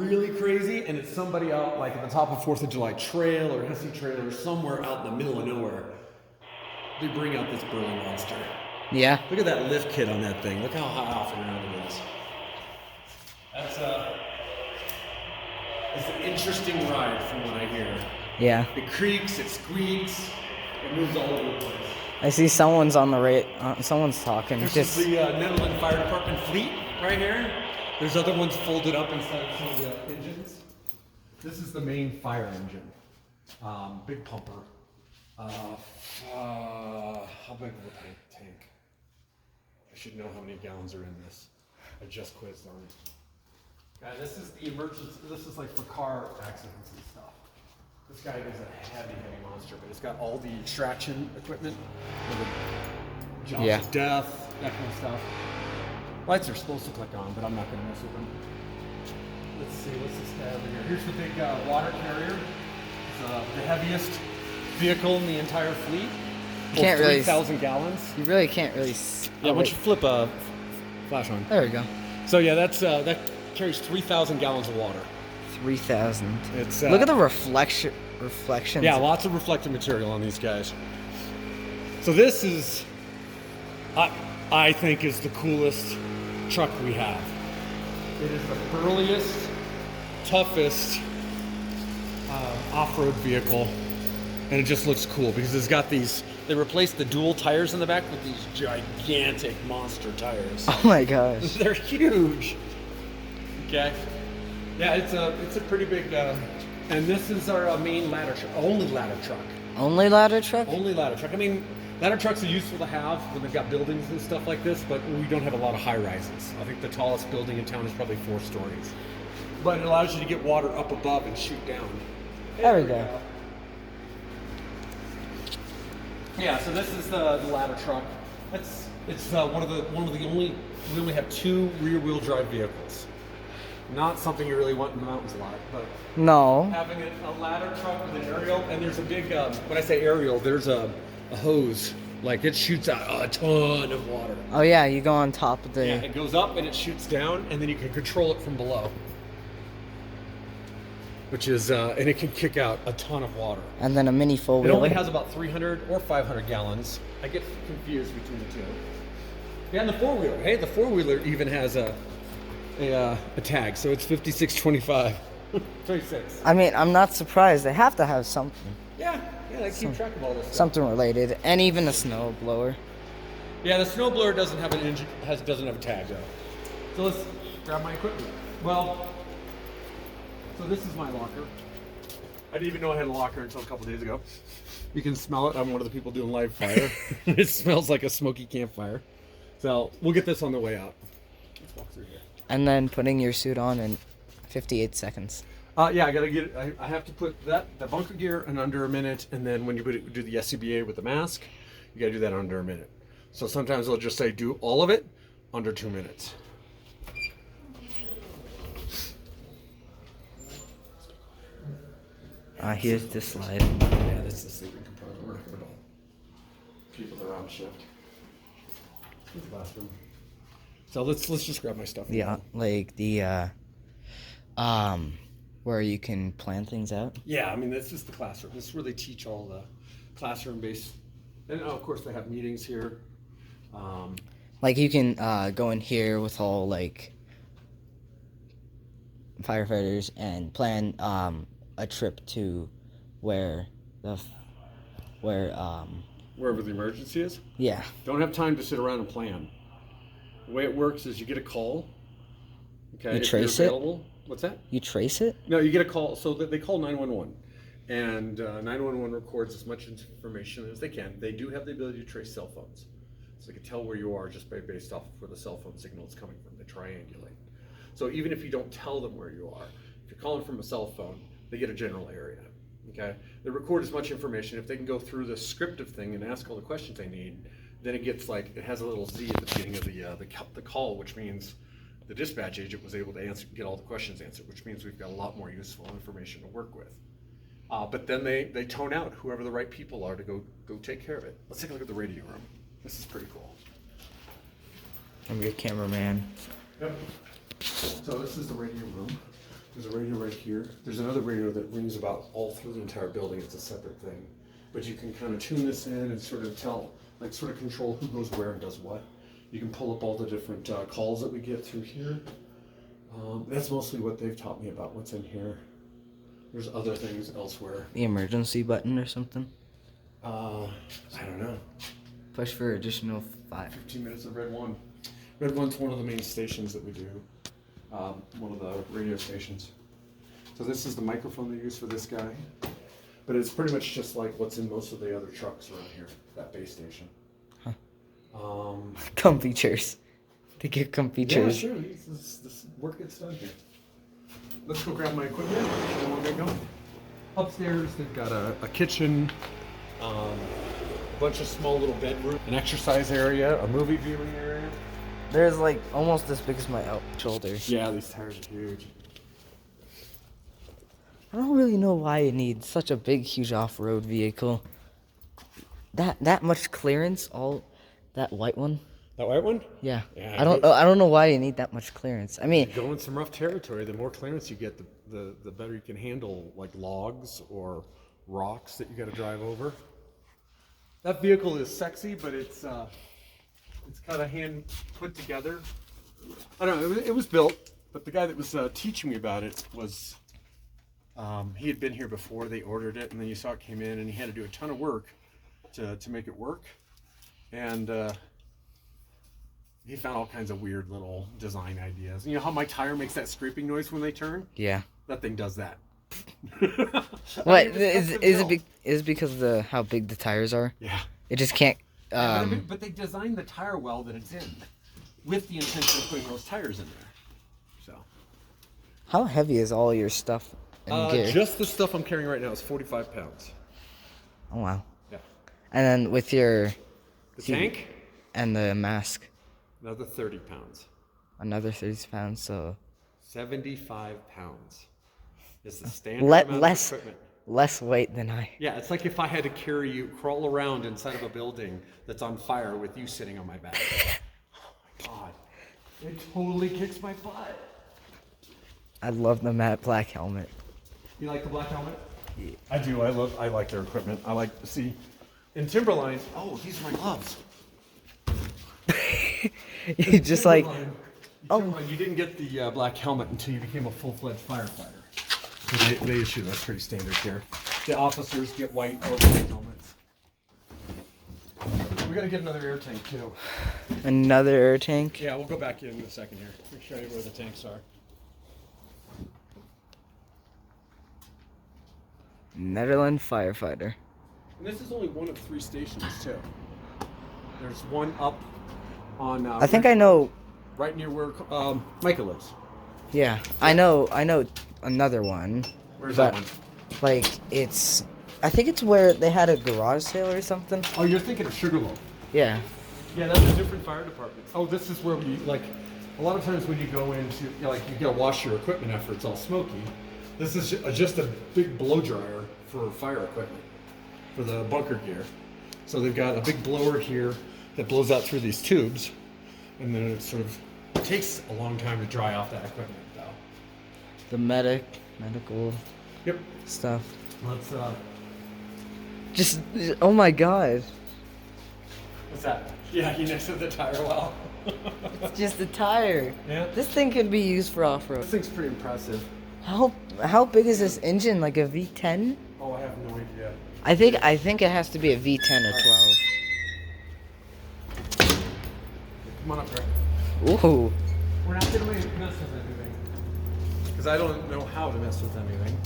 really crazy and it's somebody out like at the top of 4th of July Trail or Hesse Trail or somewhere out in the middle of nowhere, they bring out this burly monster. Yeah. Look at that lift kit on that thing. Look how high off and around it is. It's an interesting ride from what I hear. Yeah. It creaks, it squeaks, it moves all over the place. I see someone's on the someone's talking. This is the Netherlands Fire Department fleet right here. There's other ones folded up inside some of the engines. This is the main fire engine. Big pumper. How big of a tank? I should know how many gallons are in this. I just quizzed on it. This is the emergency. This is like for car accidents and stuff. This guy is a heavy monster, but it's got all the extraction equipment, the jaws of death, that kind of stuff. Lights are supposed to click on, but I'm not going to mess with them. Let's see, what's this guy over here? Here's the big water carrier. It's the heaviest vehicle in the entire fleet. You can't really 3,000 gallons. You really can't really. Yeah, once you flip a flash on. There we go. So yeah, that carries 3,000 gallons of water. 3,000. It's look at the reflections. Yeah, lots of reflective material on these guys. So this is, I think, is the coolest truck we have. It is the burliest, toughest off-road vehicle, and it just looks cool because it's got these. They replaced the dual tires in the back with these gigantic monster tires. Oh my gosh. They're huge. Okay. Yeah, it's a pretty big, and this is our main ladder truck, only ladder truck. Only ladder truck? Only ladder truck. I mean, ladder trucks are useful to have when they've got buildings and stuff like this, but we don't have a lot of high rises. I think the tallest building in town is probably 4 stories. But it allows you to get water up above and shoot down. There we go. Yeah, so this is the ladder truck. It's one of the only, we only have 2 rear-wheel drive vehicles. Not something you really want in the mountains a lot, but no. Having a ladder truck with an aerial, and there's a big, when I say aerial, there's a hose, like it shoots out a ton of water. Oh yeah, you go on top of the... Yeah, it goes up and it shoots down, and then you can control it from below. Which is, and it can kick out a ton of water. And then a mini four-wheeler. It only has about 300 or 500 gallons. I get confused between the two. Yeah, and the four-wheeler. Hey, the four-wheeler even has a tag, so it's 5625. 26. I mean, I'm not surprised. They have to have something. Yeah, they keep track of all this stuff. Something related, and even a snow blower. Yeah, the snow blower doesn't have an engine, doesn't have a tag though. So let's grab my equipment. Well, so this is my locker. I didn't even know I had a locker until a couple days ago. You can smell it. I'm one of the people doing live fire. It smells like a smoky campfire. So we'll get this on the way out. Let's walk through here. And then putting your suit on in 58 seconds. Yeah, I gotta get. I have to put the bunker gear in under a minute, and then when you do the SCBA with the mask, you gotta do that under a minute. So sometimes they'll just say do all of it under 2 minutes. Here's the slide. Yeah, this is the sleeping compartment. We're about people that are on shift. Here's the bathroom. So let's just grab my stuff. Yeah, like the where you can plan things out. Yeah, I mean this is the classroom. This is where they teach all the classroom based, and of course they have meetings here. Like you can go in here with all like firefighters and plan a trip to wherever the emergency is. Yeah. Don't have time to sit around and plan. The way it works is you get a call. Okay. You trace it? What's that? You trace it? No, you get a call. So they call 911, and 911 records as much information as they can. They do have the ability to trace cell phones, so they can tell where you are just based off of where the cell phone signal is coming from. They triangulate. So even if you don't tell them where you are, if you're calling from a cell phone, they get a general area. Okay. They record as much information. If they can go through the scriptive thing and ask all the questions they need, then it gets like it has a little Z at the beginning of the call, which means the dispatch agent was able to get all the questions answered, which means we've got a lot more useful information to work with. But then they tone out whoever the right people are to go take care of it. Let's take a look at the radio room. This is pretty cool. I'm your cameraman. Yep. So this is the radio room. There's a radio here. There's another radio that rings about all through the entire building. It's a separate thing. But you can kind of tune this in and sort of tell, like sort of control who goes where and does what. You can pull up all the different calls that we get through here. That's mostly what they've taught me about what's in here. There's other things elsewhere. The emergency button or something? I don't know. Push for additional 15 minutes of Red One. Red One's one of the main stations that we do. One of the radio stations. So this is the microphone they use for this guy. But it's pretty much just like what's in most of the other trucks around here, that base station. Huh. Um, Comfy chairs. They get comfy yeah, chairs. sure. This work gets done here. Let's go grab my equipment and we'll get going. Upstairs, they've got a kitchen, a bunch of small little bedrooms, an exercise area, a movie viewing area. There's like almost as big as my shoulders. Yeah, these tires are huge. I don't really know why you need such a big, huge off-road vehicle. That much clearance, all that white one. That white one? Yeah. Yeah, I don't know why you need that much clearance. I mean, you go in some rough territory, the more clearance you get, the better you can handle like logs or rocks that you got to drive over. That vehicle is sexy, but it's kind of hand put together. I don't know. It was built, but the guy that was teaching me about it was he had been here before. They ordered it, and then you saw it came in, and he had to do a ton of work to make it work, and he found all kinds of weird little design ideas. You know how my tire makes that scraping noise when they turn? yeah. That thing does that. What is it because of how big the tires are? Yeah. It just can't. But they designed the tire well that it's in, with the intention of putting those tires in there. So. How heavy is all your stuff and gear? Just the stuff I'm carrying right now is 45 pounds. Oh wow. Yeah. And then with your tank and the mask, another 30 pounds. another 30 pounds. So 75 pounds is the standard amount of equipment. Less weight than I. Yeah, it's like if I had to carry you, crawl around inside of a building that's on fire with you sitting on my back. Oh my god. It totally kicks my butt. I love the matte black helmet. You like the black helmet? Yeah. I do. I like their equipment. I like to see in Timberline. Oh, these are my gloves. You just like. Timberline, you didn't get the black helmet until you became a full-fledged firefighter. So they issue that's pretty standard here. The officers get white or black helmets. We gotta get another air tank too. Another air tank? Yeah, we'll go back in a second here. Let me show you where the tanks are. Netherlands firefighter. And this is only one of 3 stations too. There's one up on. I think I know. Right near where Micah lives. Yeah, I know another one. Where's that one? Like I think it's where they had a garage sale or something. Oh, you're thinking of Sugarloaf. Yeah. Yeah, that's a different fire department. Oh, this is where we like. A lot of times when you go into, you know, like you gotta wash your equipment after it's all smoky. This is just a big blow dryer for fire equipment, for the bunker gear. So they've got a big blower here that blows out through these tubes, and then it sort of takes a long time to dry off that equipment though. The medical Yep. stuff. Let's Just oh my god. what's that? Yeah, you next to the tire well. It's just a tire. Yeah. This thing could be used for off-road. This thing's pretty impressive. How big is this engine? Like a V10? Oh, I have no idea. I think it has to be a V10 or 12. Come on up here. Ooh. We're not gonna mess with anything. Because I don't know how to mess with anything.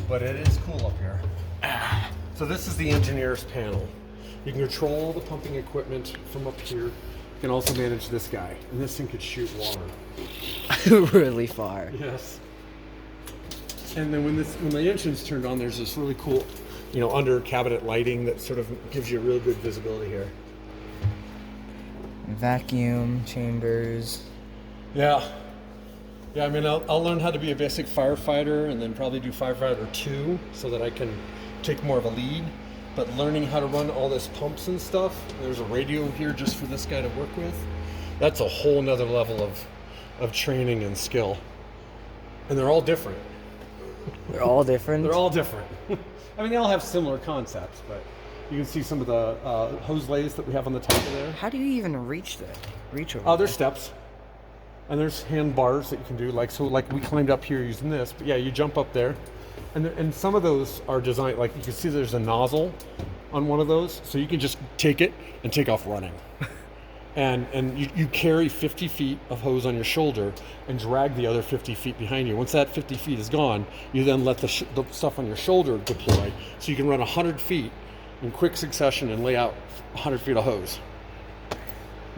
But it is cool up here. So this is the engineer's panel. You can control the pumping equipment from up here. You can also manage this guy. And this thing could shoot water. Really far. Yes. And then when the engine's turned on, there's this really cool, you know, under cabinet lighting that sort of gives you real good visibility here. Vacuum chambers. Yeah. Yeah, I mean, I'll learn how to be a basic firefighter and then probably do firefighter 2 so that I can take more of a lead. But learning how to run all this pumps and stuff, there's a radio here just for this guy to work with. That's a whole nother level of training and skill. And they're all different. They're all different. They're all different. I mean, they all have similar concepts, but you can see some of the hose lays that we have on the top of there. How do you even reach that? Reach over There's steps. And there's handbars that you can do, like we climbed up here using this. But yeah, you jump up there, and some of those are designed, like you can see there's a nozzle on one of those, so you can just take it and take off running. and you carry 50 feet of hose on your shoulder and drag the other 50 feet behind you. Once that 50 feet is gone, you then let the stuff on your shoulder deploy, so you can run 100 feet in quick succession and lay out 100 feet of hose.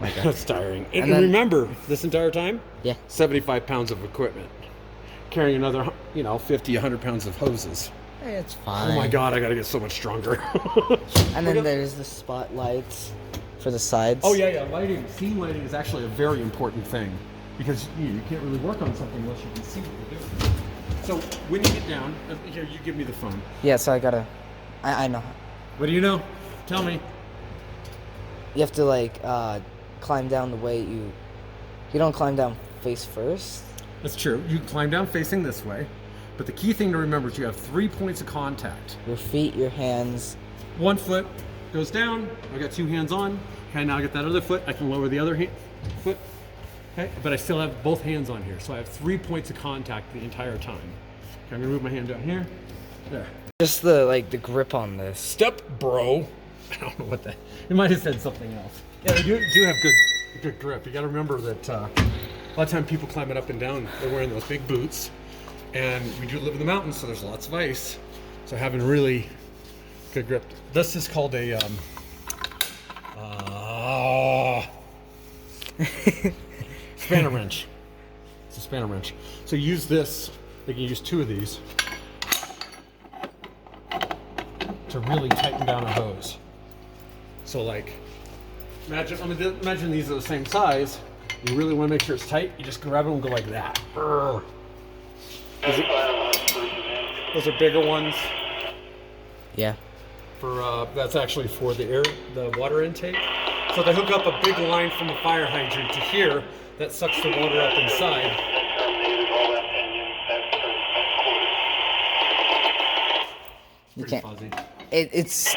My God. That's tiring. And then, remember, this entire time, yeah, 75 pounds of equipment, carrying another, 50, 100 pounds of hoses. hey, it's fine. Oh my God, I gotta get so much stronger. And then there's the spotlights for the sides. Oh yeah, lighting. Scene lighting is actually a very important thing, because you can't really work on something unless you can see what you're doing. So when you get down, here, you give me the phone. Yeah, so I gotta, I know. What do you know? Tell me. You have to like climb down the way you don't climb down face first. That's true. You climb down facing this way, but the key thing to remember is you have 3 points of contact. Your feet, your hands. One foot goes down. I got 2 hands on. Okay, now I get that other foot. I can lower the other foot. Okay, but I still have both hands on here, so I have 3 points of contact the entire time. Okay, I'm gonna move my hand down here. There. Just the grip on this. Step, bro. I don't know what that. It might have said something else. Yeah, they do have good grip. You got to remember that a lot of time people climbing up and down, they're wearing those big boots, and we do live in the mountains, so there's lots of ice. So having really good grip. This is called a spanner wrench. It's a spanner wrench. So use this. You can use 2 of these to really tighten down a hose. So like, imagine these are the same size. You really want to make sure it's tight. You just grab it and go like that. Those are bigger ones. Yeah. That's actually for the water intake. So they hook up a big line from a fire hydrant to here that sucks the water up inside. You Pretty can't. fuzzy. It's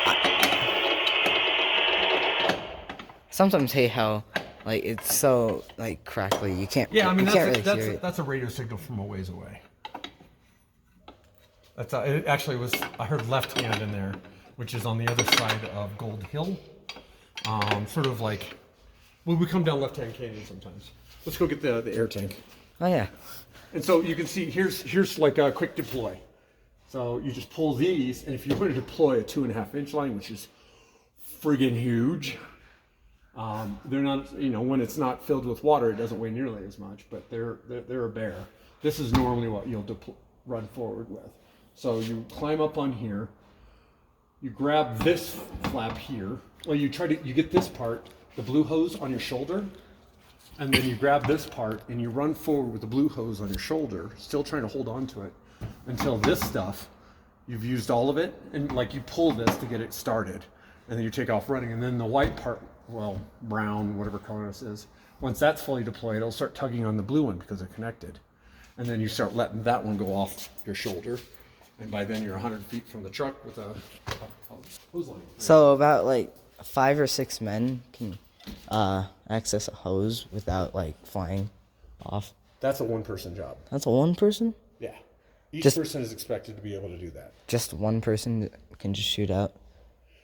sometimes hate how like it's so like crackly. You can't. Yeah, I mean you can't really hear it. that's a radio signal from a ways away. That's it actually was. I heard left hand in there, which is on the other side of Gold Hill. Sort of like, well, we come down Left Hand Canyon sometimes. Let's go get the air tank. Oh yeah. And so you can see here's like a quick deploy. So you just pull these, and if you want to deploy a 2.5-inch line, which is friggin' huge, they're not, when it's not filled with water, it doesn't weigh nearly as much, but they're a bear. This is normally what you'll run forward with. So you climb up on here, you grab this flap here. Well, you get this part, the blue hose on your shoulder, and then you grab this part and you run forward with the blue hose on your shoulder, still trying to hold on to it until this stuff, you've used all of it, and like you pull this to get it started, and then you take off running, and then the white part, well, brown, whatever color this is, once that's fully deployed, it'll start tugging on the blue one because they're connected. And then you start letting that one go off your shoulder, and by then you're 100 feet from the truck with a hose line. So about like 5 or 6 men can access a hose without like flying off. That's a one-person job. That's a one person? Yeah. Each Just- person is expected to be able to do that. Just one person can just shoot out.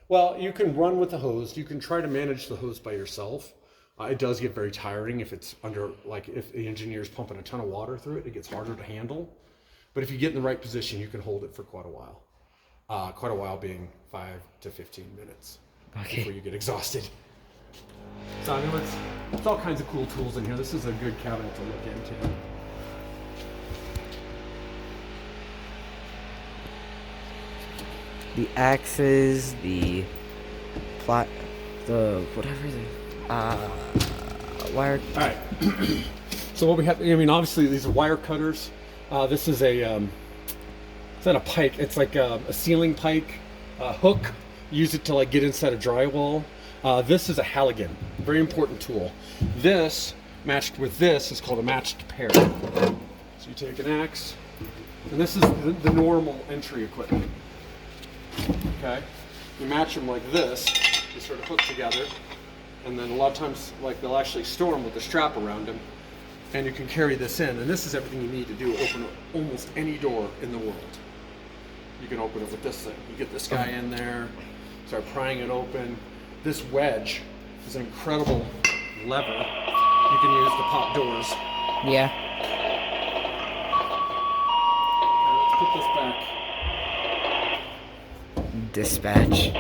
Well, you can run with the hose. You can try to manage the hose by yourself. It does get very tiring if it's if the engineer's pumping a ton of water through it, it gets harder to handle. But if you get in the right position, you can hold it for quite a while. Quite a while being 5 to 15 minutes before you get exhausted. So I mean, it's all kinds of cool tools in here. This is a good cabinet to look into. The axes, the plot, the whatever the wire. All right. So what we have, obviously these are wire cutters. This is it's not a pike. It's like a ceiling pike, hook. Use it to like get inside a drywall. This is a Halligan, very important tool. This matched with this is called a matched pair. So you take an axe, And this is the normal entry equipment. Okay? You match them like this, they sort of hook together, and then a lot of times, like, they'll actually store them with a strap around them, and you can carry this in, and this is everything you need to do open almost any door in the world. You can open it with this thing. You get this guy in there, start prying it open. This wedge is an incredible lever you can use to pop doors. Yeah. Okay, let's put this back. Dispatch.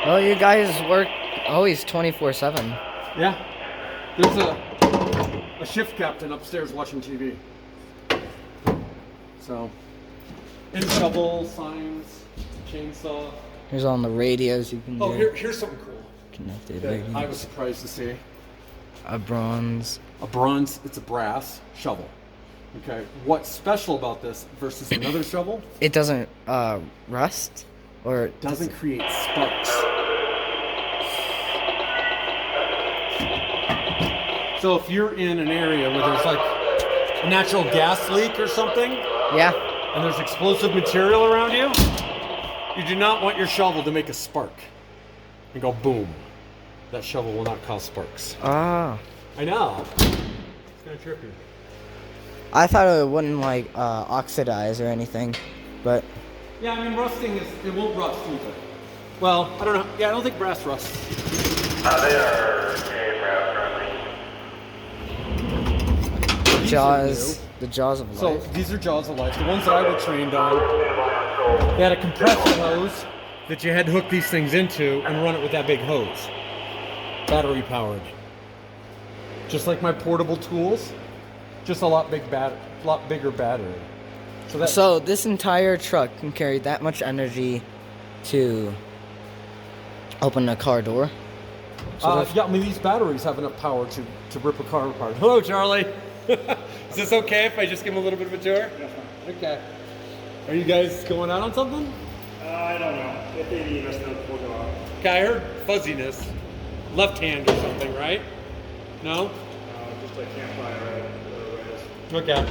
Well, you guys work always 24/7. Yeah. There's a shift captain upstairs watching TV. So, and shovel, signs, chainsaw. Here's on the radios you can do. Oh, here's something cool. Connected that radios. I was surprised to see. A bronze. It's a brass shovel. Okay, what's special about this versus another shovel? It doesn't rust, or It doesn't create sparks. So if you're in an area where there's like a natural gas leak or something, Yeah. and there's explosive material around you, you do not want your shovel to make a spark and go boom. That shovel will not cause sparks. Ah. I know. It's kind of trippy. I thought it wouldn't like oxidize or anything, but Yeah, I mean, rusting it won't rust either. Well, I don't know. Yeah, I don't think brass rusts. They are jaws, the jaws of life. So these are jaws of life. The ones that I were trained on, they had a compressor hose that you had to hook these things into and run it with that big hose. Battery powered. Just like my portable tools, just a lot bigger battery. So this entire truck can carry that much energy to open a car door? Yeah, I mean, these batteries have enough power to rip a car apart. Hello, Charlie. Is this okay if I just give him a little bit of a tour? Okay. Are you guys going out on something? I don't know. If they need us, we'll go out. Okay, I heard fuzziness. Left hand or something, right? No? Just like campfire, right? Okay.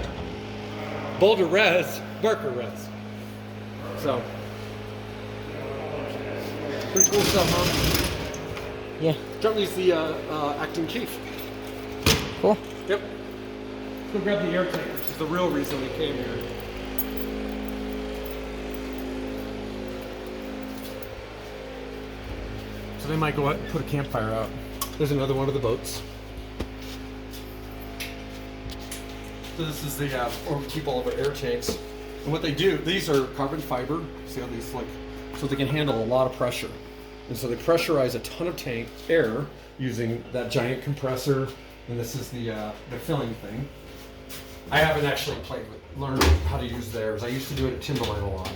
Boulder Res, Barker Res. So. Pretty cool stuff, huh? Yeah. Charlie's the acting chief. Cool. Yep. Let's go grab the air tank, which is the real reason we came here. So they might go out and put a campfire out. There's another one of the boats. So this is the, where we keep all of our air tanks. And what they do, these are carbon fiber. See how these like, so they can handle a lot of pressure. And so they pressurize a ton of air using that giant compressor. And this is the filling thing. I haven't actually learned how to use theirs. I used to do it at Timberline a lot.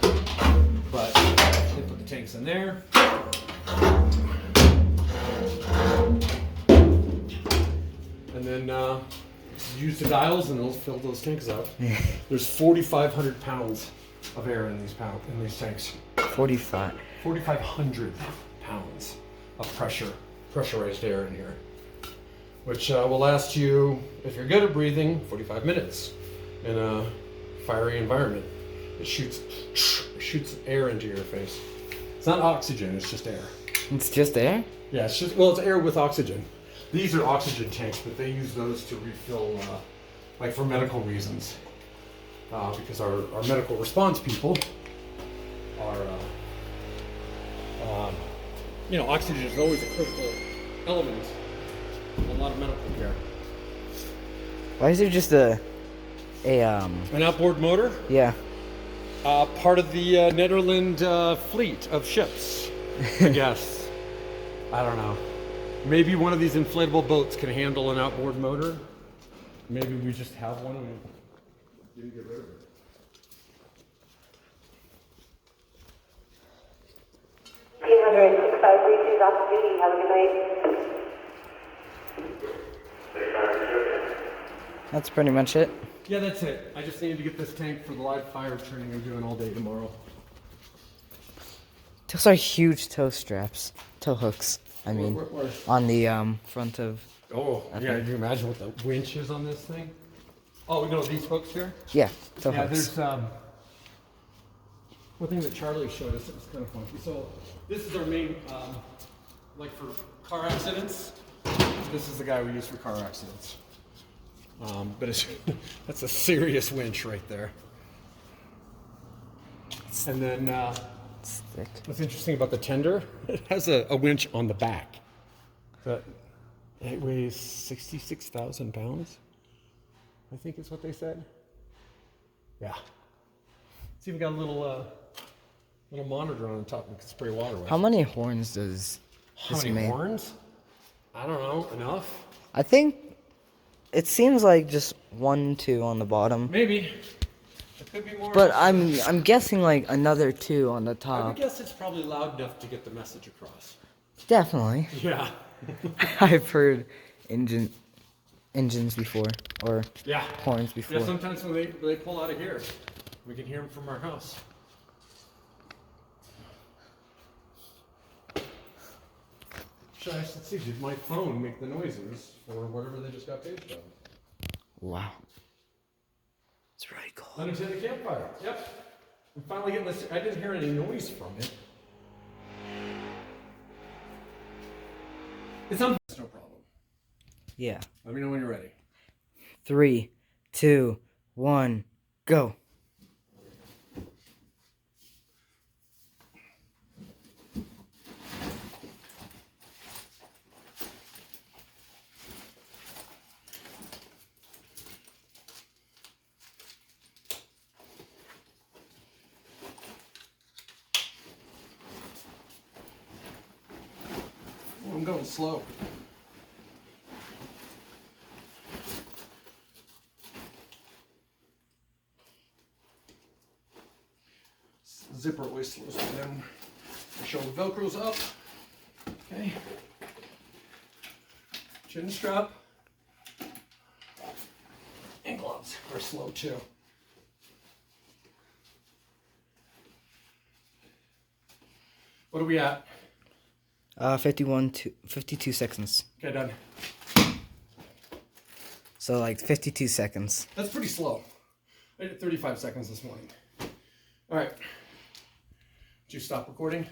But they put the tanks in there. And then use the dials and it'll fill those tanks up. There's 4,500 pounds of air in these tanks. 45. 4,500 pounds of pressurized air in here, which will last you, if you're good at breathing, 45 minutes in a fiery environment. It shoots air into your face. It's not oxygen, it's just air. It's just air? Yeah, it's air with oxygen. These are oxygen tanks, but they use those to refill, like for medical reasons. Because our medical response people are, oxygen is always a critical element in a lot of medical care. Why is there just an outboard motor? Yeah. Part of the Netherlands fleet of ships, I guess. I don't know. Maybe one of these inflatable boats can handle an outboard motor. Maybe we just have one and we didn't get rid of it. Off duty. Have a good night. That's pretty much it. Yeah, that's it. I just needed to get this tank for the live fire training I'm doing all day tomorrow. Those are huge tow hooks. I mean, Where? on the front of. Oh, I yeah. think- Can you imagine what the winch is on this thing? Oh, no, these hooks here? Yeah, the Yeah, hooks. there's one thing that Charlie showed us that was kind of funky. So this is our main, like for car accidents. This is the guy we use for car accidents. But it's that's a serious winch right there. And then It's thick. what's interesting about the tender, it has a winch on the back. But it weighs 66,000 pounds, I think is what they said. Yeah. It's even got a little monitor on the top we can spray water with. How many horns does How this many man? horns? I don't know, enough? I think it seems like just 1, 2 on the bottom. Maybe. It could be more. But I'm guessing like another 2 on the I would top. guess it's probably loud enough to get the message across. Definitely. Yeah. I've heard engines before, or Yeah. horns before. Yeah, sometimes when they pull out of here, we can hear them from our house. Let's see, did my phone make the noises for whatever they just got paged on? Wow. It's really cool. Untitled Campfire. Yep. I'm finally getting this. I didn't hear any noise from it. It's on. No problem. Yeah. Let me know when you're ready. 3, 2, 1, go. Oh, I'm going slow. Zipper always slows me down. Make sure the Velcro's up. Okay. Chin strap. And gloves are slow too. What are we at? 52 seconds. Okay, done. So like 52 seconds. That's pretty slow. I did 35 seconds this morning. All right. Did you stop recording?